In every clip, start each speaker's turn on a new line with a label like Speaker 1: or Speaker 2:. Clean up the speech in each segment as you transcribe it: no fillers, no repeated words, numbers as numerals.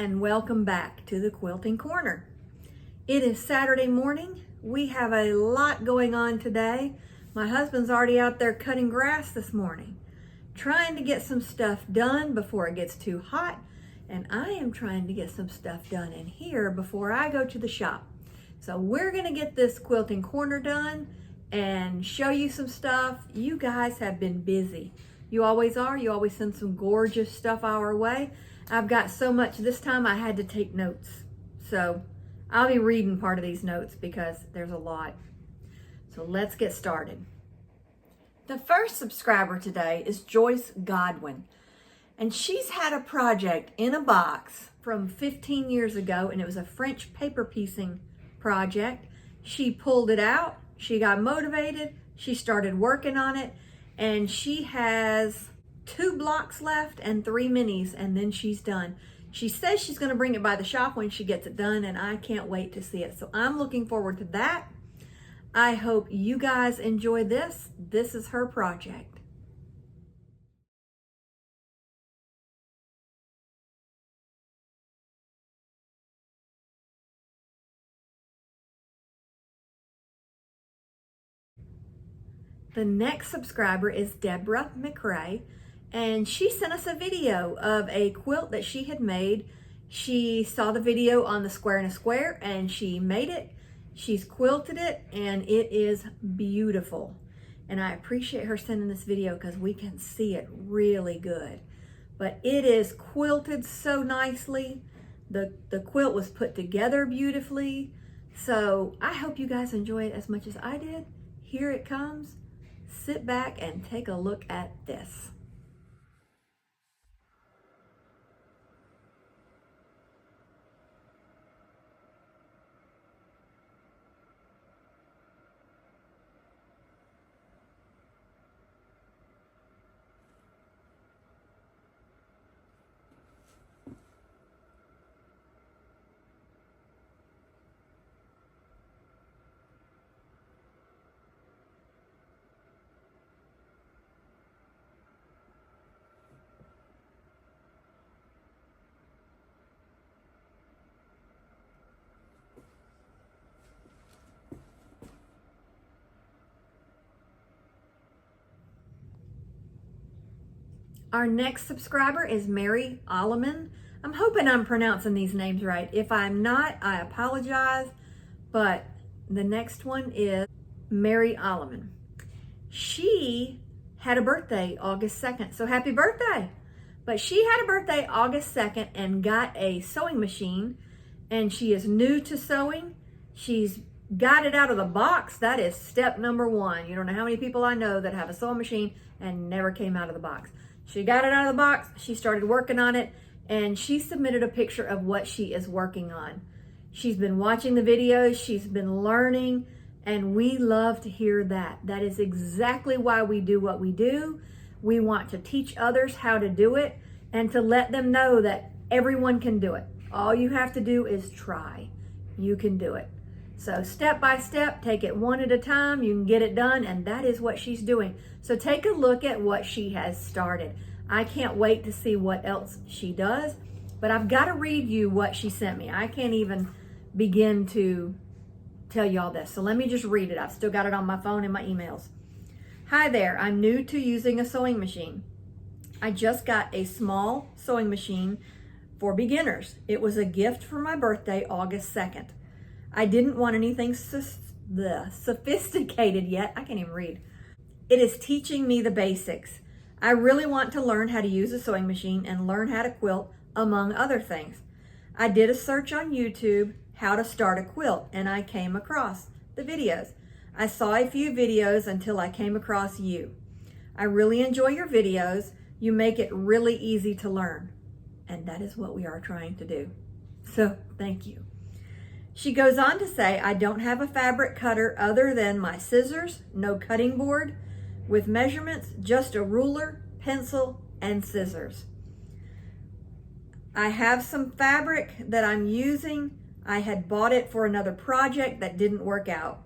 Speaker 1: and welcome back to the Quilting Corner. It is Saturday morning. We have a lot going on today. My husband's already out there cutting grass this morning, trying to get some stuff done before it gets too hot, and I am trying to get some stuff done in here before I go to the shop. So we're gonna get this Quilting Corner done and show you some stuff. You guys have been busy. You always are. You always send some gorgeous stuff our way. I've got so much this time I had to take notes. So I'll be reading part of these notes because there's a lot. So let's get started. The first subscriber today is Joyce Godwin. And she's had a project in a box from 15 years ago, and it was a French paper piecing project. She pulled it out, she got motivated, she started working on it, and she has 2 blocks left and 3 minis, and then she's done. She says she's going to bring it by the shop when she gets it done, and I can't wait to see it. So I'm looking forward to that. I hope you guys enjoy this. This is her project. The next subscriber is Deborah McRae, and she sent us a video of a quilt that she had made. She saw the video on the Square in a Square and she made it. She's quilted it and it is beautiful. And I appreciate her sending this video because we can see it really good. But it is quilted so nicely. The quilt was put together beautifully. So I hope you guys enjoy it as much as I did. Here it comes. Sit back and take a look at this. Our next subscriber is Mary Alleman. I'm hoping I'm pronouncing these names right. If I'm not, I apologize, but the next one is Mary Alleman. She had a birthday August 2nd, so happy birthday. But she had a birthday August 2nd and got a sewing machine, and she is new to sewing. She's got it out of the box. That is step number 1. You don't know how many people I know that have a sewing machine and never came out of the box. She got it out of the box, she started working on it, and she submitted a picture of what she is working on. She's been watching the videos, she's been learning, and we love to hear that. That is exactly why we do what we do. We want to teach others how to do it and to let them know that everyone can do it. All you have to do is try. You can do it. So step by step, take it one at a time, you can get it done, and that is what she's doing. So take a look at what she has started. I can't wait to see what else she does, but I've got to read you what she sent me. I can't even begin to tell you all this. So let me just read it. I've still got it on my phone and my emails. Hi there, I'm new to using a sewing machine. I just got a small sewing machine for beginners. It was a gift for my birthday, August 2nd. I didn't want anything sophisticated yet. I can't even read. It is teaching me the basics. I really want to learn how to use a sewing machine and learn how to quilt, among other things. I did a search on YouTube, how to start a quilt, and I came across the videos. I saw a few videos until I came across you. I really enjoy your videos. You make it really easy to learn. And that is what we are trying to do. So thank you. She goes on to say, I don't have a fabric cutter other than my scissors, no cutting board with measurements, just a ruler, pencil, and scissors. I have some fabric that I'm using. I had bought it for another project that didn't work out.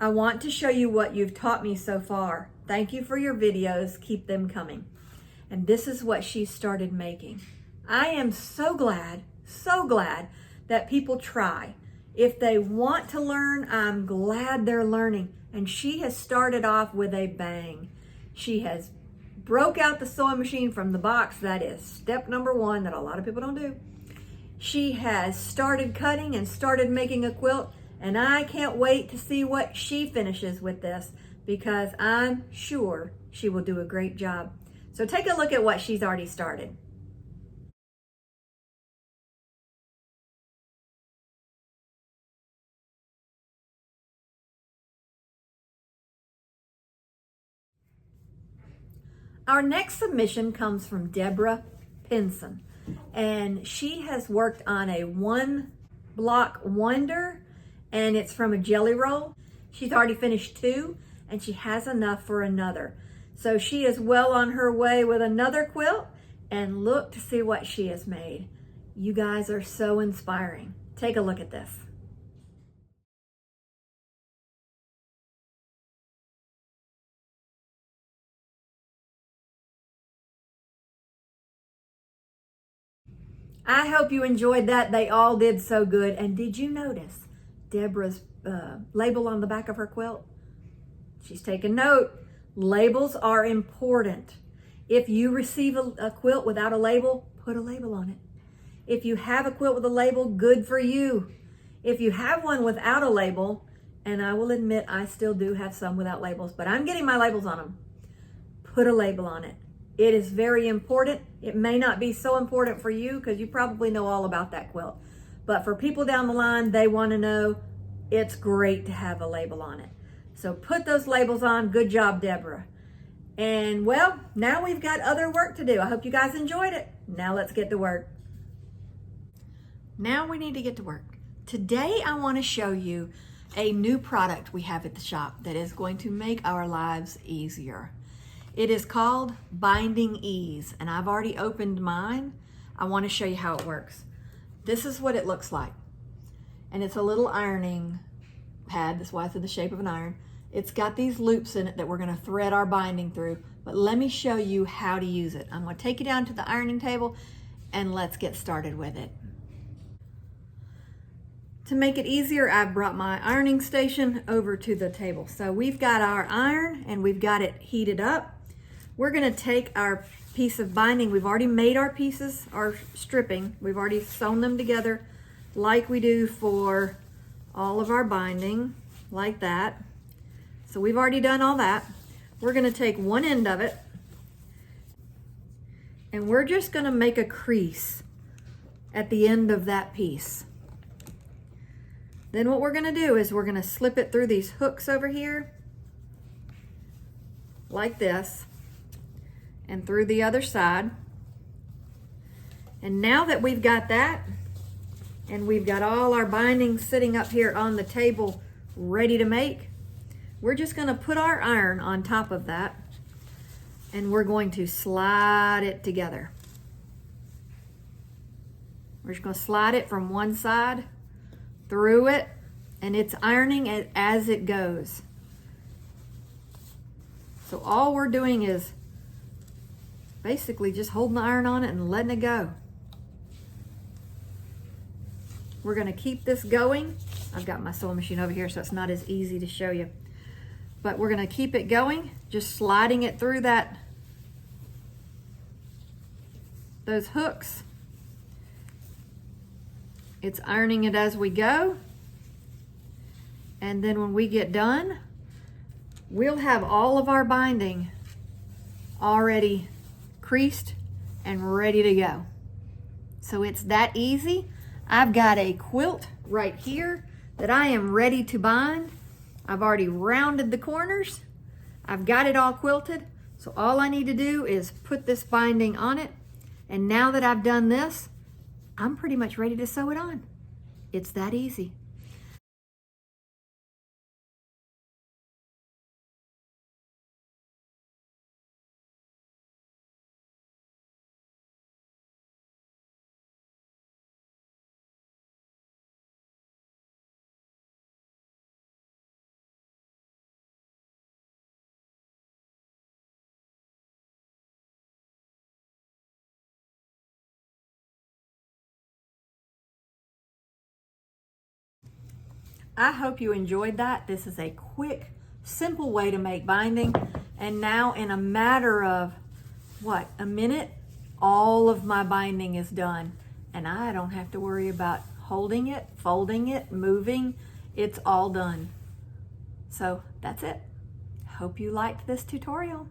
Speaker 1: I want to show you what you've taught me so far. Thank you for your videos. Keep them coming. And this is what she started making. I am so glad that people try. If they want to learn, I'm glad they're learning. And she has started off with a bang. She has broke out the sewing machine from the box. That is step number one that a lot of people don't do. She has started cutting and started making a quilt, and I can't wait to see what she finishes with this because I'm sure she will do a great job. So take a look at what she's already started. Our next submission comes from Deborah Pinson, and she has worked on a 1-block wonder, and it's from a jelly roll. She's already finished 2, and she has enough for another. So she is well on her way with another quilt, and look to see what she has made. You guys are so inspiring. Take a look at this. I hope you enjoyed that. They all did so good. And did you notice Deborah's label on the back of her quilt? She's taken note. Labels are important. If you receive a quilt without a label, put a label on it. If you have a quilt with a label, good for you. If you have one without a label, and I will admit I still do have some without labels, but I'm getting my labels on them, put a label on it. It is very important. It may not be so important for you because you probably know all about that quilt. But for people down the line, they want to know it's great to have a label on it. So put those labels on. Good job, Deborah. And well, now we've got other work to do. I hope you guys enjoyed it. Now let's get to work. Now we need to get to work. Today I want to show you a new product we have at the shop that is going to make our lives easier. It is called Binding Ease, and I've already opened mine. I want to show you how it works. This is what it looks like. And it's a little ironing pad. That's why it's in the shape of an iron. It's got these loops in it that we're going to thread our binding through. But let me show you how to use it. I'm going to take you down to the ironing table and let's get started with it. To make it easier, I've brought my ironing station over to the table. So we've got our iron and we've got it heated up. We're going to take our piece of binding. We've already made our pieces, our stripping. We've already sewn them together like we do for all of our binding, like that. So we've already done all that. We're going to take one end of it and we're just going to make a crease at the end of that piece. Then what we're going to do is we're going to slip it through these hooks over here like this and through the other side. And now that we've got that and we've got all our binding sitting up here on the table ready to make, we're just going to put our iron on top of that and we're going to slide it together. We're just going to slide it from one side through it, and it's ironing it as it goes. So all we're doing is basically just holding the iron on it and letting it go. We're going to keep this going. I've got my sewing machine over here, so it's not as easy to show you. But we're going to keep it going, just sliding it through those hooks. It's ironing it as we go. And then when we get done, we'll have all of our binding already creased and ready to go. So it's that easy. I've got a quilt right here that I am ready to bind. I've already rounded the corners. I've got it all quilted. So all I need to do is put this binding on it. And now that I've done this, I'm pretty much ready to sew it on. It's that easy. I hope you enjoyed that. This is a quick, simple way to make binding. And now in a matter of, what, a minute, all of my binding is done. And I don't have to worry about holding it, folding it, moving. It's all done. So that's it. Hope you liked this tutorial.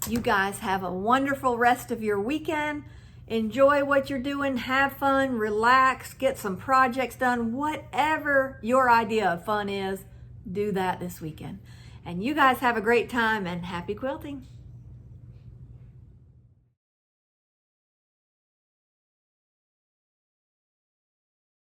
Speaker 1: You guys have a wonderful rest of your weekend. Enjoy what you're doing, have fun, relax, get some projects done. Whatever your idea of fun is, do that this weekend. And you guys have a great time and happy quilting.